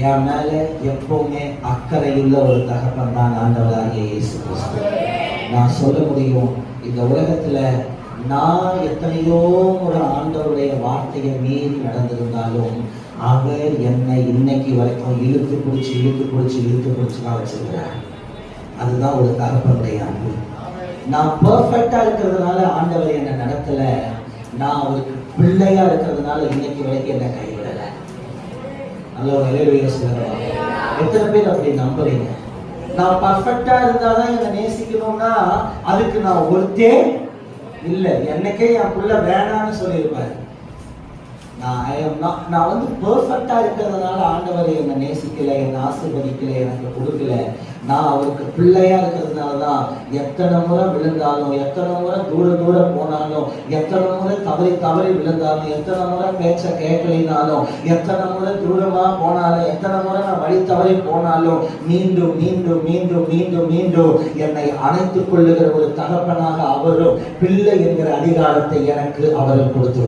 என் மேல எப்பவுமே அக்கறையுள்ள ஒரு தகப்பன் தான் ஆண்டவராகிய இயேசு கிறிஸ்து. நான் சொல்ல முடியும், இந்த உலகத்துல நான் எத்தனையோ ஒரு ஆண்டவருடைய வார்த்தையை மீறி நடந்திருந்தாலும் அவர் என்னை இன்னைக்கு வரைக்கும் இழுத்து பிடிச்சு தான் வச்சிருக்கிறார். அதுதான் ஒரு தகப்பனுடைய அன்பு. நான் பெர்ஃபெக்டா இருக்கிறதுனால ஆண்டவர் என்னை நடத்தல, நான் அவருக்கு பிள்ளையா இருக்கிறதுனால இன்னைக்கு வரைக்கும் என்ன கைவிடல. நல்ல ஒரு ஹல்லேலூயா சொல்லுங்க. எத்தனை பேர் அப்படி நம்புறீங்க? நான் பர்ஃபெக்டா இருந்தாதான் என்னை நேசிக்கணும்னா அதுக்கு நான் ஒருத்தே இல்லை. என்னைக்கே என் பிள்ளை வேணான்னு சொல்லியிருப்பாரு. நான் வந்து பெர்ஃபெக்டா இருக்கிறதுனால ஆண்டவர் என்னை நேசிக்கல, என்னை ஆசீர்வதிக்கல, எனக்கு கொடுக்கல. நான் அவருக்கு பிள்ளையா இருக்கிறதுனாலதான் எத்தனை முறை விழுந்தாலும், எத்தனை முறை தூர போனாலும், எத்தனை முறை தவறி விழுந்தாலும், எத்தனை முறை பேச்ச கேட்கலினாலும், எத்தனை முறை தூரமா போனாலும், எத்தனை முறை நான் வழி தவறி போனாலும் மீண்டும் என்னை அணைத்துக் கொள்ளுகிற ஒரு தகப்பனாக அவரும் பிள்ளை என்கிற அதிகாரத்தை எனக்கு அவர் கொடுத்து